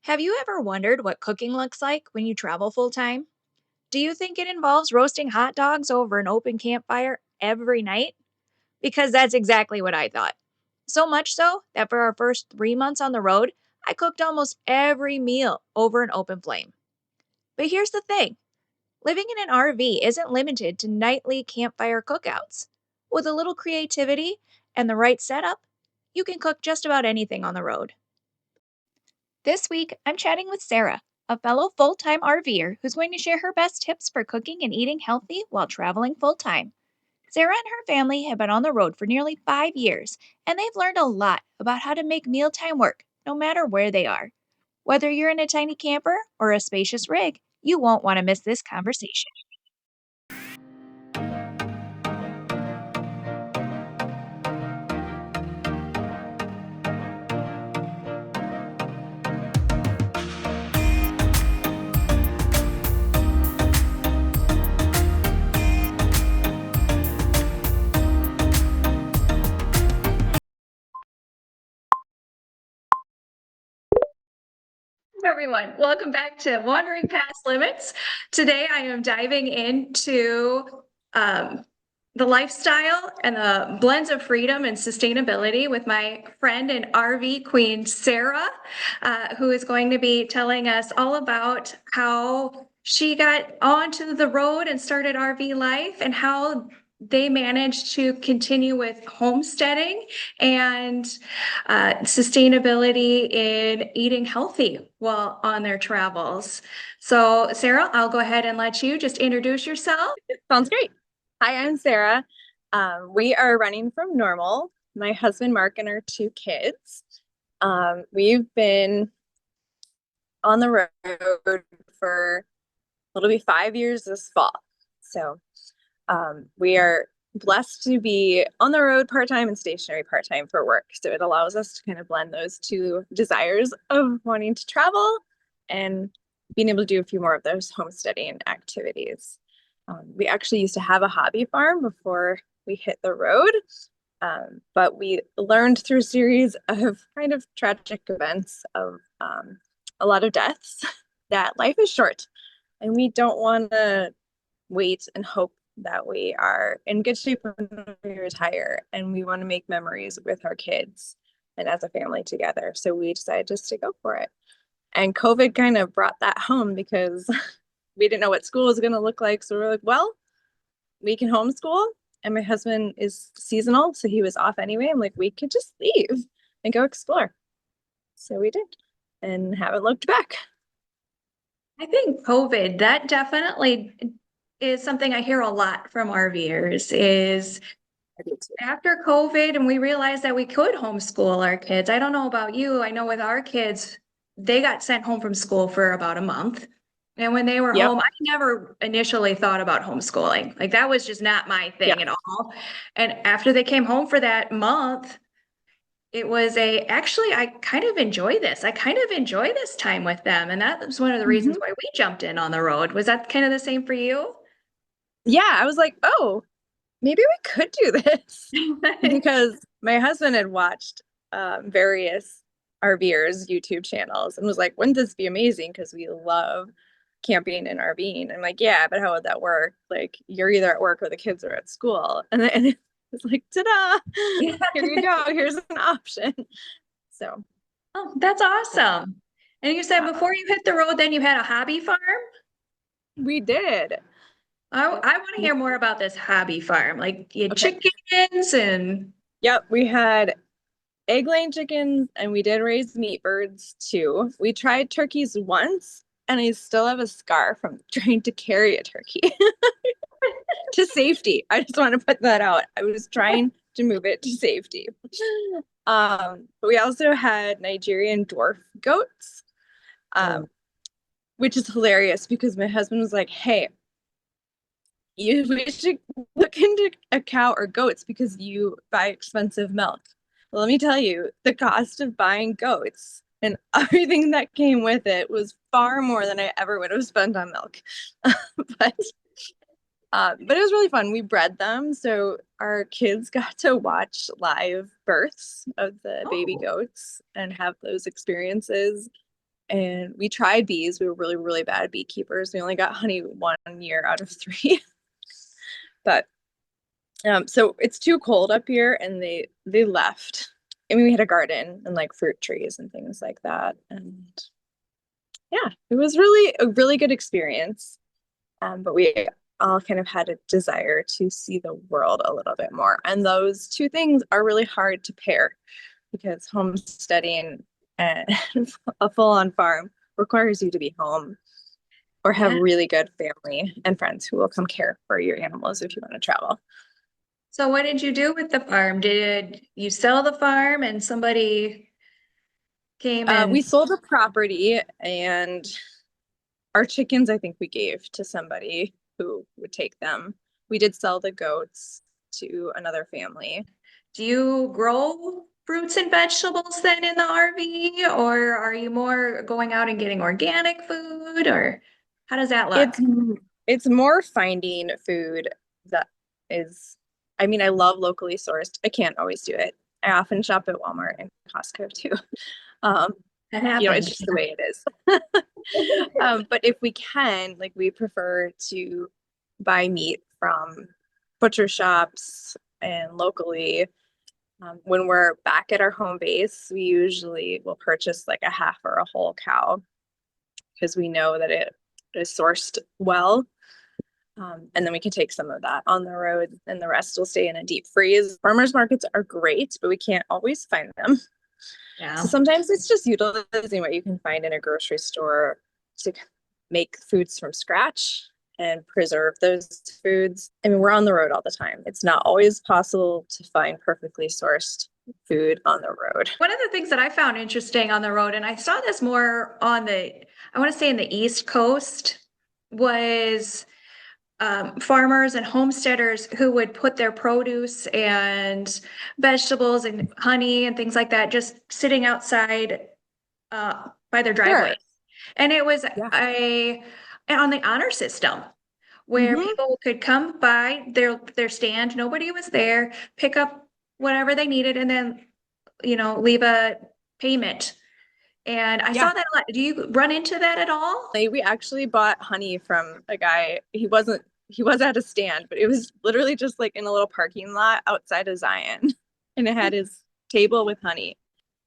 Have you ever wondered what cooking looks like when you travel full time? Do you think it involves roasting hot dogs over an open campfire every night? Because that's exactly what I thought. So much so that for our first 3 months on the road, I cooked almost every meal over an open flame. But here's the thing, living in an RV isn't limited to nightly campfire cookouts. With a little creativity and the right setup, you can cook just about anything on the road. This week, I'm chatting with Sarah, a fellow full time RVer who's going to share her best tips for cooking and eating healthy while traveling full time. Sarah and her family have been on the road for nearly 5 years, and they've learned a lot about how to make mealtime work no matter where they are. Whether you're in a tiny camper or a spacious rig, you won't want to miss this conversation. Everyone, welcome back to Wandering Past Limits. Today I am diving into um, the lifestyle and the blends of freedom and sustainability with my friend and RV queen, Sarah, who is going to be telling us all about how she got onto the road and started RV life and how they managed to continue with homesteading and sustainability in eating healthy while on their travels. So, Sarah, I'll go ahead and let you just introduce yourself. Sounds great. Hi, I'm Sarah. We are running from Normal, my husband Mark and our two kids. We've been on the road for, it'll be 5 years this fall. So we are blessed to be on the road part-time and stationary part-time for work. So it allows us to kind of blend those two desires of wanting to travel and being able to do a few more of those homesteading activities. We actually used to have a hobby farm before we hit the road, but we learned through a series of kind of tragic events of a lot of deaths that life is short and we don't want to wait and hope that we are in good shape when we retire, and we want to make memories with our kids and as a family together. So we decided just to go for it. And COVID kind of brought that home because we didn't know what school was going to look like. So we're like, well, we can homeschool. And my husband is seasonal, so he was off anyway. I'm like, we could just leave and go explore. So we did and haven't looked back. I think COVID, that definitely is something I hear a lot from RVers is after COVID and we realized that we could homeschool our kids. I don't know about you. I know with our kids, they got sent home from school for about a month. And when they were Yep. home, I never initially thought about homeschooling. Like that was just not my Yeah. thing at all. And after they came home for that month, it was actually, I kind of enjoy this. I kind of enjoy this time with them. And that was one of the reasons Mhm. why we jumped in on the road. Was that kind of the same for you? Yeah. I was like, oh, maybe we could do this because my husband had watched various RVers YouTube channels and was like, wouldn't this be amazing? Because we love camping and RVing. I'm like, yeah, but how would that work? Like, you're either at work or the kids are at school. And then it's like, ta-da, Yeah. here you go. Here's an option. So, Oh, that's awesome. And you said before you hit the road, then you had a hobby farm? we did. I want to hear more about this hobby farm. Like you had Okay. chickens and Yep. We had egg laying chickens and we did raise meat birds too. We tried turkeys once and I still have a scar from trying to carry a turkey to safety. I just want to put that out. I was trying to move it to safety. But we also had Nigerian dwarf goats, um, which is hilarious because my husband was like, hey, we should look into a cow or goats because you buy expensive milk. Well, let me tell you, the cost of buying goats and everything that came with it was far more than I ever would have spent on milk. but but it was really fun. We bred them, so our kids got to watch live births of the baby oh, goats and have those experiences. and we tried bees. We were really, really bad beekeepers. We only got honey 1 year out of 3. But so it's too cold up here, and they left. I mean, we had a garden and like fruit trees and things like that. And yeah, it was really a really good experience. But we all kind of had a desire to see the world a little bit more. And those two things are really hard to pair because homesteading and a full-on farm requires you to be home or have Yeah. really good family and friends who will come care for your animals if you want to travel. So what did you do with the farm? Did you sell the farm and somebody came and We sold the property, and our chickens, I think we gave to somebody who would take them. We did sell the goats to another family. do you grow fruits and vegetables then in the RV, or are you more going out and getting organic food, or how does that It's look? it's more finding food that is, I mean, I love locally sourced. I can't always do it. I often shop at Walmart and Costco too. Um, That it's happens. just the way it is. But if we can, like we prefer to buy meat from butcher shops and locally. When we're back at our home base, we usually will purchase like a half or a whole cow because we know that it is sourced well. And then we can take some of that on the road, and the rest will stay in a deep freeze. Farmers markets are great, but we can't always find them. So Yeah. sometimes it's just utilizing what you can find in a grocery store to make foods from scratch and preserve those foods. I mean, we're on the road all the time. It's not always possible to find perfectly sourced food on the road. One of the things that I found interesting on the road, and I saw this more on I want to say in the East Coast, was farmers and homesteaders who would put their produce and vegetables and honey and things like that just sitting outside by their driveway. Sure. And it was Yeah. on the honor system where Mm-hmm. people could come by their stand, nobody was there, pick up whatever they needed, and then leave a payment. And I Yeah. saw that a lot. Do you run into that at all? We actually bought honey from a guy. He was at a stand, but it was literally just like in a little parking lot outside of Zion. And it had his table with honey.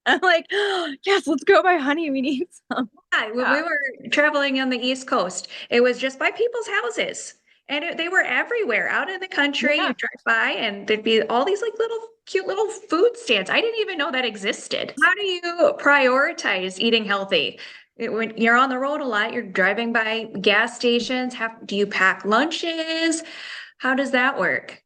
I'm like, oh, yes, let's go buy honey. We need some. Yeah, when Yeah. we were traveling on the East Coast, it was just by people's houses. And they were everywhere out in the country. Yeah. You drive by and there'd be all these like little cute little food stands. I didn't even know that existed. How do you prioritize eating healthy? When you're on the road a lot, you're driving by gas stations. Do you pack lunches? How does that work?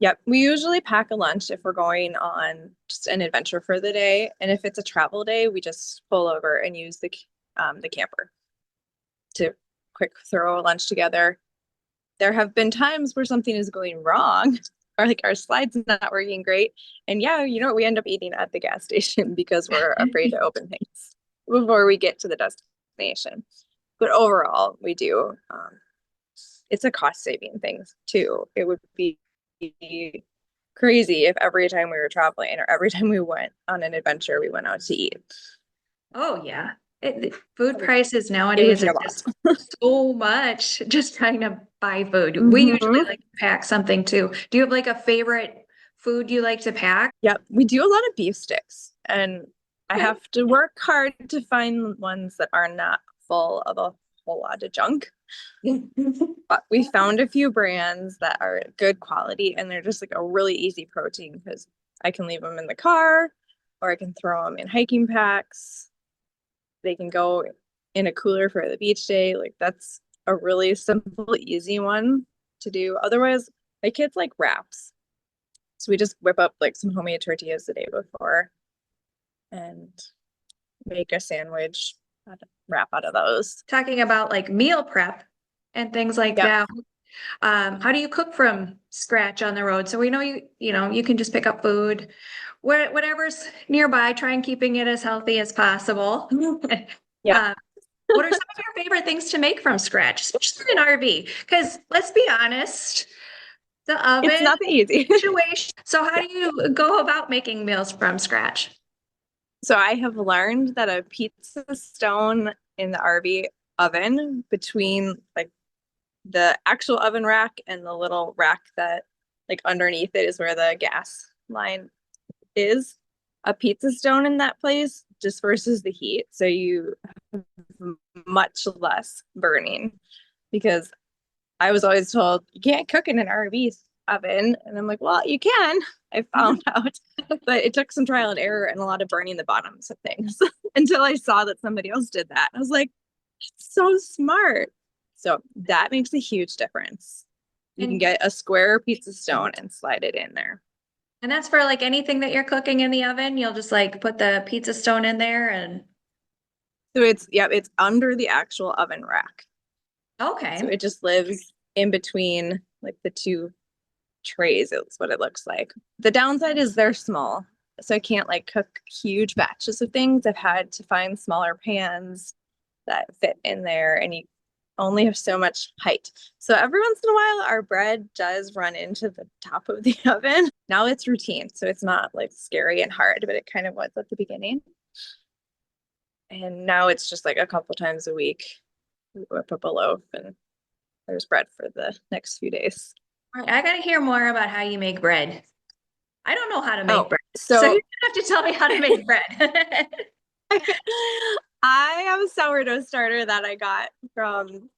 Yep. We usually pack a lunch if we're going on just an adventure for the day. And if it's a travel day, we just pull over and use the camper to quick throw a lunch together. There have been times where something is going wrong or like our slide's not working great. And yeah, we end up eating at the gas station because we're afraid to open things before we get to the destination. But overall, we do. It's a cost saving thing too. It would be crazy if every time we were traveling or every time we went on an adventure, we went out to eat. Oh yeah. Food prices It would nowadays be are a lot. just so much just trying to buy food. We usually Mhm. like to pack something too. Do you have like a favorite food you like to pack? Yep, we do a lot of beef sticks, and I Okay. have to work hard to find ones that are not full of a whole lot of junk. But we found a few brands that are good quality, and they're just like a really easy protein because I can leave them in the car or I can throw them in hiking packs. They can go in a cooler for the beach day. Like that's a really simple, easy one to do. Otherwise, my kids like wraps. So we just whip up like some homemade tortillas the day before and make a sandwich, wrap out of those. Talking about like meal prep and things like Yep. that. How do you cook from scratch on the road? So we know you can just pick up food, whatever's nearby, try and keeping it as healthy as possible. Yep. Uh, what are some of your favorite things to make from scratch, especially in RV? Because let's be honest, the It's oven not that easy. situation. So how Yeah. do you go about making meals from scratch? So I have learned that a pizza stone in the RV oven between like the actual oven rack and the little rack that like underneath it is where the gas line is. A pizza stone in that place disperses the heat, so you have much less burning because I was always told you can't cook in an RV oven. And I'm like, well, you can. I found out. But it took some trial and error and a lot of burning the bottoms of things until I saw that somebody else did that. I was like, it's so smart. So that makes a huge difference. You can And get a square pizza stone and slide it in there. and that's for like anything that you're cooking in the oven. You'll just like put the pizza stone in there and So it's under the actual oven rack. So okay. it just lives in between like the two trays is what it looks like. The downside is they're small. So I can't like cook huge batches of things. I've had to find smaller pans that fit in there and you only have so much height. So every once in a while our bread does run into the top of the oven. Now it's routine. So it's not like scary and hard, but it kind of was at the beginning. And now it's just like a couple times a week. We whip up a loaf and there's bread for the next few days. All right, I gotta hear more about how you make bread. I don't know how to make Oh, bread. So you're so gonna have to tell me how to make bread. I have a sourdough starter that I got from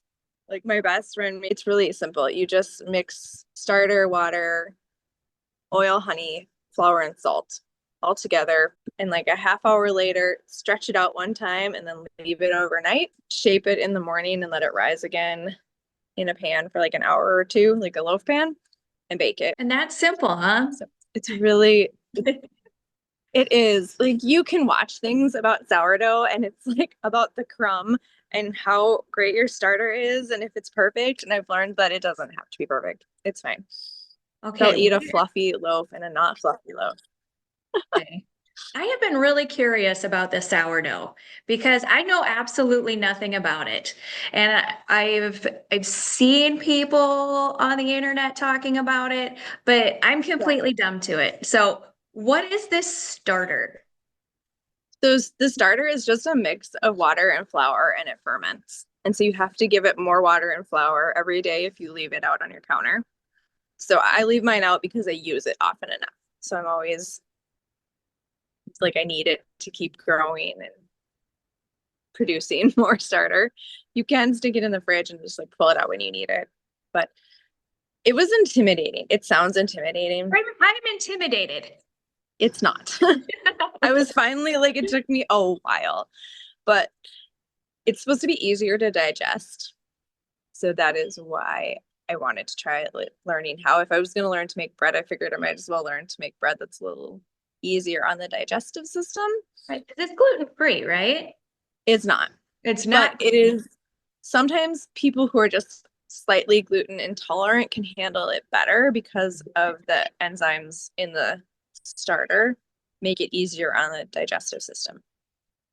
like my best friend. It's really simple. You just mix starter, water, oil, honey, flour, and salt all together. And like a half hour later, stretch it out one time and then leave it overnight. Shape it in the morning and let it rise again in a pan for like an hour or two, like a loaf pan, and bake it. And that's simple, huh? So it's really, it is like you can watch things about sourdough and it's like about the crumb and how great your starter is and if it's perfect. And I've learned that it doesn't have to be perfect. It's fine. They'll Okay. eat a fluffy loaf and a not fluffy loaf. Okay. I have been really curious about the sourdough because I know absolutely nothing about it. And I've seen people on the internet talking about it, but I'm Yeah. completely dumb to it. So, what is this starter? Those the starter is just a mix of water and flour and it ferments. And so you have to give it more water and flour every day if you leave it out on your counter. So I leave mine out because I use it often enough. So I'm always like I need it to keep growing and producing more starter. You can stick it in the fridge and just like pull it out when you need it. But it was intimidating. It sounds intimidating. I'm intimidated. It's not. I was finally like, it took me a while, but it's supposed to be easier to digest. So that is why I wanted to try it, like, learning how. If I was going to learn to make bread, I figured I might as well learn to make bread that's a little easier on the digestive system. Right. It's gluten free, right? It's not, It's but not. it is sometimes people who are just slightly gluten intolerant can handle it better because of the enzymes in the starter make it easier on the digestive system.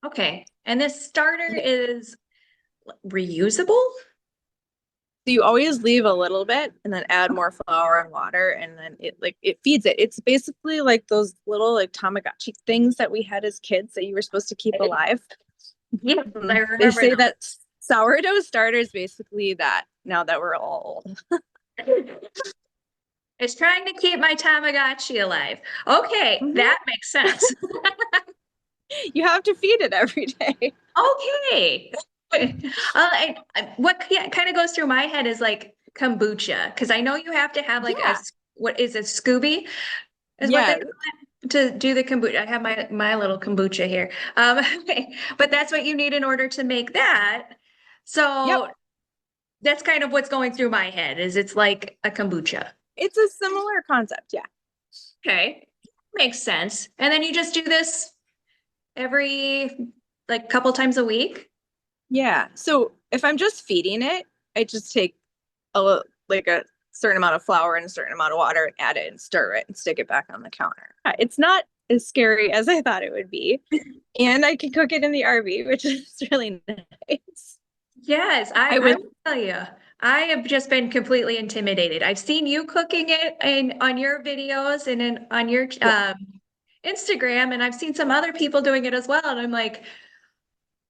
Okay. And this starter Yeah. is reusable? So you always leave a little bit and then add more flour and water and then it feeds it. It's basically like those little like Tamagotchi things that we had as kids that you were supposed to keep alive. Yeah, I They remember say that sourdough starter is basically that now that we're all old. those. It's trying to keep my Tamagotchi alive. Okay, Mhm. that makes sense. You have to feed it every day. Okay. What kind of goes through my head is like kombucha, because I know you have to have like Yeah. what is it, Scooby? Is what they Yeah. call it to do the kombucha. I have my little kombucha here. But that's what you need in order to make that. Yep. So that's kind of what's going through my head is it's like a kombucha. It's a similar concept. Yeah. Okay. Makes sense. And then you just do this every like couple times a week. Yeah. So if I'm just feeding it, I just take like a certain amount of flour and a certain amount of water and add it and stir it and stick it back on the counter. It's not as scary as I thought it would be. And I can cook it in the RV, which is really nice. Yes, I I would, will tell you. I have just been completely intimidated. I've seen you cooking it on your videos and on your yeah. Instagram and I've seen some other people doing it as well. And I'm like,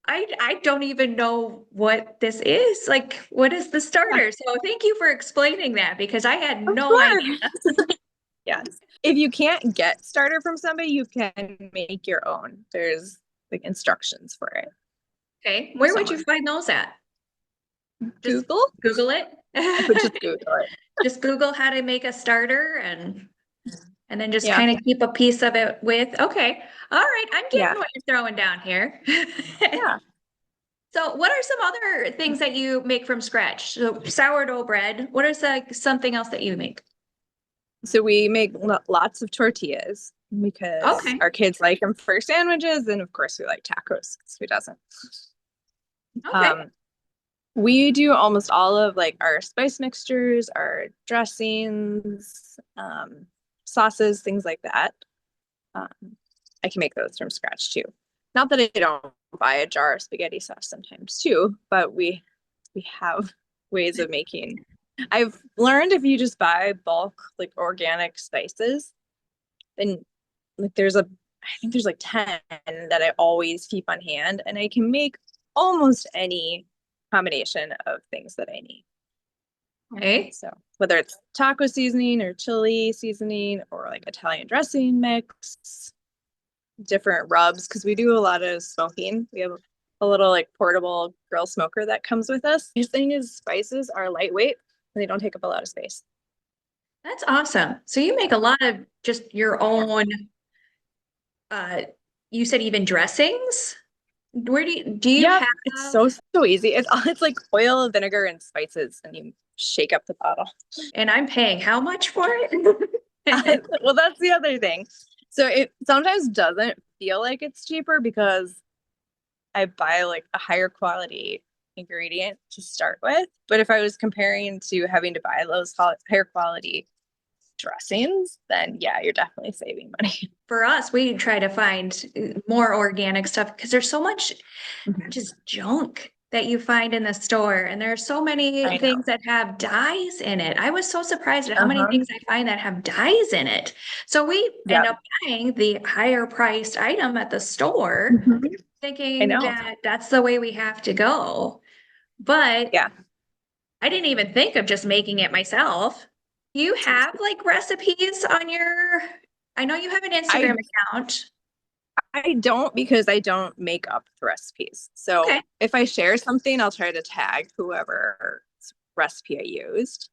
I don't even know what this is. Like, what is the Yeah, starter? So thank you for explaining that because I had of no idea. course. Yes. If you can't get starter from somebody, you can make your own. There's like instructions for it Okay, from where would you someone. find those at? Just Google? Google it. I would just Google it. Just Google how to make a starter and then just Yeah. kind of keep a piece of it with. Okay. All right, I'm Yeah. getting what you're throwing down here. Yeah. So, what are some other things that you make from scratch? So, sourdough bread. What is something else that you make? So we make lots of tortillas because Okay. our kids like them for sandwiches, and of course we like tacos. 'Cause who doesn't? Okay. Um, we do almost all of like our spice mixtures, our dressings, sauces, things like that. Um, I can make those from scratch too. Not that I don't buy a jar of spaghetti sauce sometimes too, but we have ways of making. I've learned if you just buy bulk like organic spices, then like I think there's like 10 that I always keep on hand and I can make almost any combination of things that I need. Okay. So whether it's taco seasoning or chili seasoning or like Italian dressing mix, different rubs, because we do a lot of smoking. We have a little like portable grill smoker that comes with us. His thing is spices are lightweight and they don't take up a lot of space. That's awesome. So you make a lot of just your own uh you said even dressings? Where do you Yep, have it's so easy. It's like oil, vinegar, and spices, and you shake up the bottle. and I'm paying how much for it? Well, that's the other thing. So it sometimes doesn't feel like it's cheaper because I buy like a higher quality ingredient to start with. But if I was comparing to having to buy those higher quality dressings, then yeah, you're definitely saving money. For us, we try to find more organic stuff because there's so much just junk that you find in the store. And there are so many I know. things that have dyes in it. I was so surprised at how many Uh-huh. things I find that have dyes in it. So we end Yep. up buying the higher priced item at the store, Mhm. I thinking know. that that's the way we have to go. But Yeah. I didn't even think of just making it myself. You have like recipes on I know you have an Instagram I account. I don't because I don't make up the recipes. So Okay. if I share something, I'll try to tag whoever recipe I used,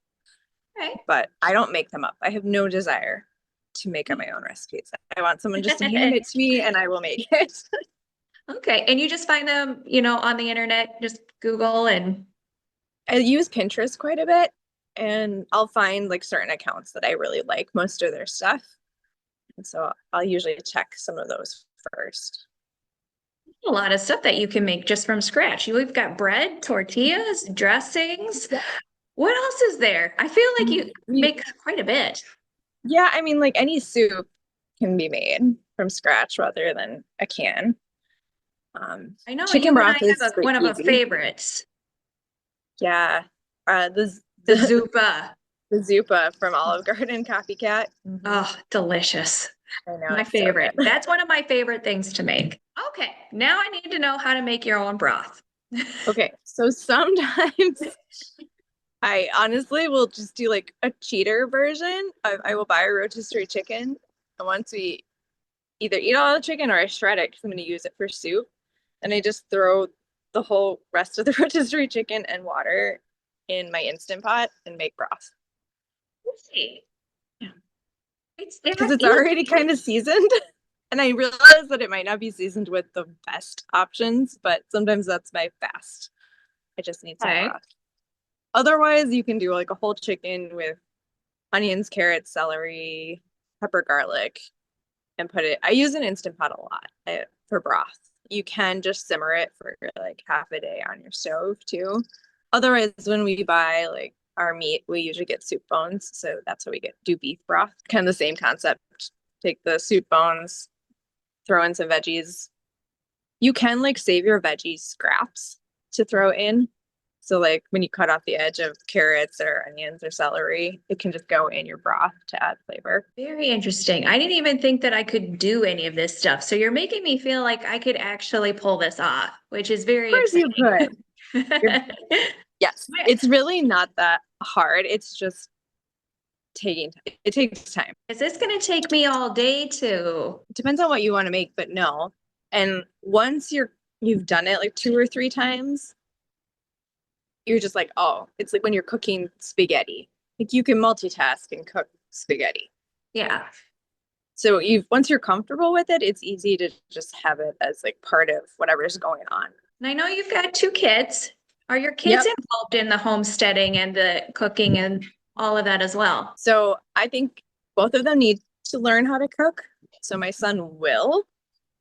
Okay. but I don't make them up. I have no desire to make up my own recipes. I want someone just to hand it to me and I will make it. Okay. And you just find them, on the internet, just Google and I use Pinterest quite a bit and I'll find like certain accounts that I really like most of their stuff. And so I'll usually check some of those first. a lot of stuff that you can make just from scratch. We've got bread, tortillas, dressings. Yeah. What else is there? I feel like you make quite a bit. Yeah, I mean, like any soup can be made from scratch rather than a can. I know Chicken you and I broth is have like one of our easy. favorites, Yeah. The the the zuppa. the Zupa from Olive Garden Copycat. Oh, delicious. I know My it's so favorite. good. That's one of my favorite things to make. Okay, now I need to know how to make your own broth. Okay, so sometimes I honestly will just do like a cheater version. I will buy a rotisserie chicken, and once we either eat all the chicken or I shred it because I'm going to use it for soup, and I just throw the whole rest of the rotisserie chicken and water in my Instant Pot and make broth. Hey, Yeah. it's Because that it's already easy. kind of seasoned. And I realize that it might not be seasoned with the best options, but sometimes that's my fast. I just need some Okay. broth. Otherwise, you can do like a whole chicken with onions, carrots, celery, pepper, garlic, and put it. I use an Instant Pot a lot for broth. You can just simmer it for like half a day on your stove too. Otherwise, when we buy like our meat, we usually get soup bones. So that's what we do beef broth. Kind of the same concept. Take the soup bones, throw in some veggies. You can like save your veggie scraps to throw in. So like when you cut off the edge of carrots or onions or celery, it can just go in your broth to add flavor. Very interesting. I didn't even think that I could do any of this stuff. So you're making me feel like I could actually pull this off, which is Of very course you exciting. could. You're, yes, My- it's really not that hard. It's just it takes time. Is this going to take me all day to? It depends on what you want to make, but no. And once you've done it like 2 or 3 times, you're just like, oh, it's like when you're cooking spaghetti. Like you can multitask and cook spaghetti. Yeah. So once you're comfortable with it, it's easy to just have it as like part of whatever's going on. And I know you've got 2 kids. Are your kids Yep. involved in the homesteading and the cooking and all of that as well? So I think both of them need to learn how to cook. So my son will,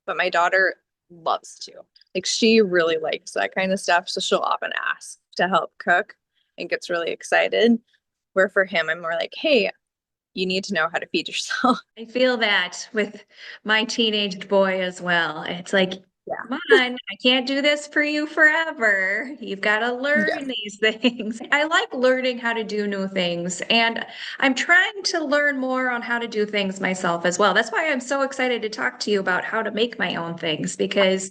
but my daughter loves to. Like she really likes that kind of stuff. So she'll often ask to help cook and gets really excited. Where for him, I'm more like, hey, you need to know how to feed yourself. I feel that with my teenage boy as well. It's like, Yeah. come on, I can't do this for you forever. You've got to Yeah. learn these things. I like learning how to do new things, and I'm trying to learn more on how to do things myself as well. That's why I'm so excited to talk to you about how to make my own things because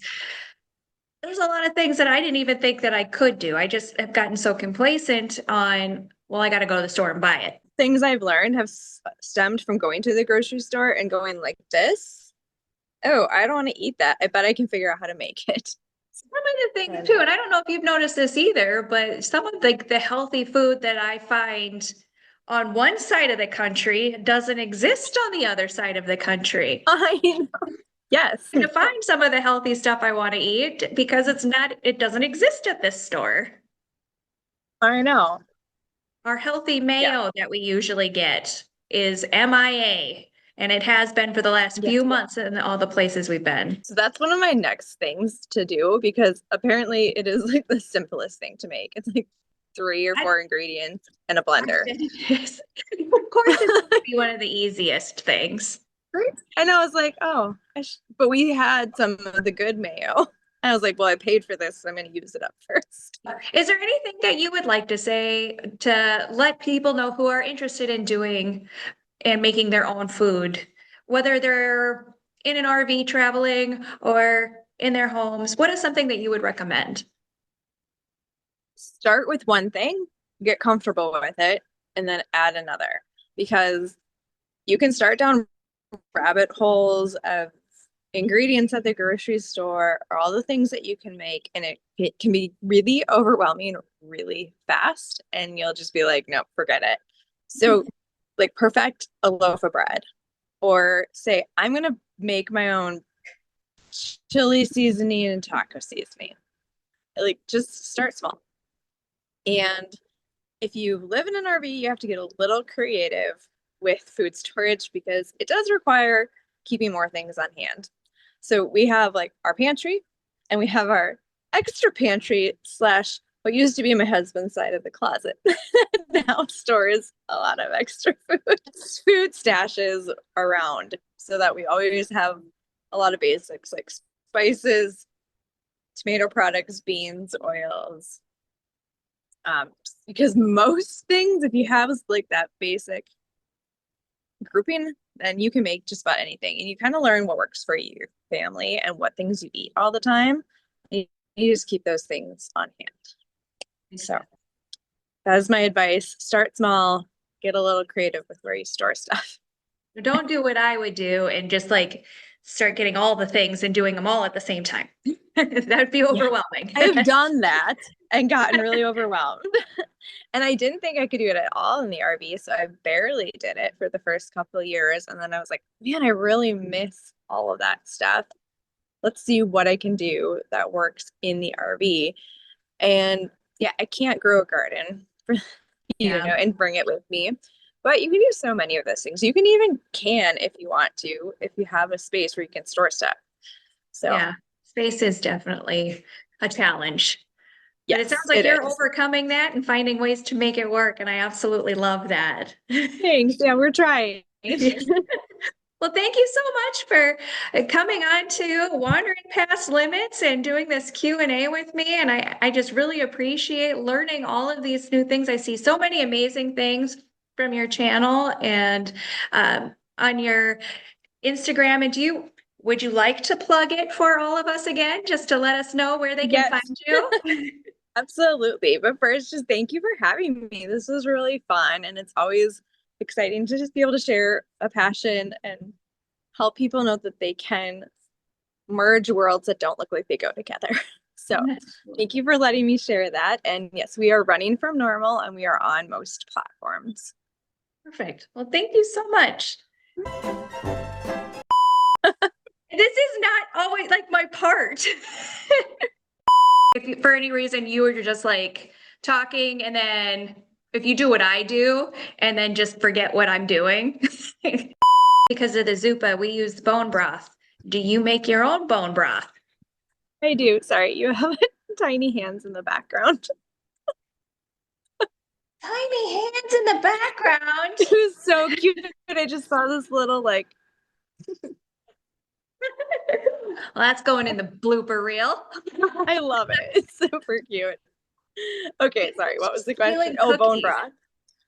there's a lot of things that I didn't even think that I could do. I just have gotten so complacent on, well, I got to go to the store and buy it. Things I've learned have stemmed from going to the grocery store and going like this. Oh, I don't want to eat that. I bet I can figure out how to make it. Some of the things too, and I don't know if you've noticed this either, but some of the healthy food that I find on one side of the country doesn't exist on the other side of the country. I know. Yes. To find some of the healthy stuff I want to eat because it doesn't exist at this store. I know. Our healthy Yeah. mayo that we usually get is MIA, and it has been for the last Yeah. few months in all the places we've been. So that's one of my next things to do because apparently it is like the simplest thing to make. It's like 3 or 4 ingredients and a blender. Of course, it's going to be one of the easiest things. And I was like, oh, but we had some of the good mayo. And I was like, well, I paid for this, so I'm going to use it up first. Is there anything that you would like to say to let people know who are interested in doing and making their own food, whether they're in an RV traveling or in their homes? What is something that you would recommend? Start with one thing, get comfortable with it, and then add another because you can start down rabbit holes of ingredients at the grocery store or all the things that you can make, and it can be really overwhelming really fast, and you'll just be like, nope, forget it. So like perfect a loaf of bread or say, I'm gonna make my own chili seasoning and taco seasoning. Like just start small. And if you live in an RV, you have to get a little creative with food storage because it does require keeping more things on hand. So we have like our pantry and we have our extra pantry slash what used to be my husband's side of the closet. Now stores a lot of extra food stashes around so that we always have a lot of basics like spices, tomato products, beans, oils, because most things, if you have like that basic grouping, then you can make just about anything. And you kind of learn what works for your family and what things you eat all the time. And you just keep those things on hand. So that is my advice. Start small, get a little creative with where you store stuff. Don't do what I would do and just like start getting all the things and doing them all at the same time. That'd be overwhelming. I have done that and gotten really overwhelmed. And I didn't think I could do it at all in the RV. So I barely did it for the first couple of years. And then I was like, man, I really miss all of that stuff. Let's see what I can do that works in the RV. And yeah, I can't grow a garden for, and bring it with me. But you can do so many of those things. You can even if you want to, if you have a space where you can store stuff. So yeah, space is definitely a challenge. But it yes, sounds like you're overcoming that and finding ways to make it work. And I absolutely love that. Thanks. Yeah, we're trying. Well, thank you so much for coming on to Wandering Past Limits and doing this Q&A with me. And I just really appreciate learning all of these new things. I see so many amazing things from your channel and on your Instagram. And would you like to plug it for all of us again, just to let us know where they can find Yes, you? absolutely. But first, just thank you for having me. This was really fun, and it's always exciting to just be able to share a passion and help people know that they can merge worlds that don't look like they go together. So thank you for letting me share that. And yes, we are running from normal and we are on most platforms. Perfect. Well, thank you so much. This is not always like my part. If for any reason you were just like talking and then if you do what I do and then just forget what I'm doing. Because of the Zupa, we use bone broth. Do you make your own bone broth? I do. Sorry, you have tiny hands in the background. Tiny hands in the background. It was so cute. I just saw this little like. Well, that's going in the blooper reel. I love it. It's super cute. Okay, sorry. What was the question? Feeling Oh, bone cookies.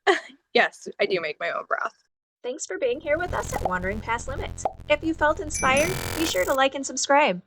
broth. Yes, I do make my own broth. Thanks for being here with us at Wandering Past Limits. If you felt inspired, be sure to like and subscribe.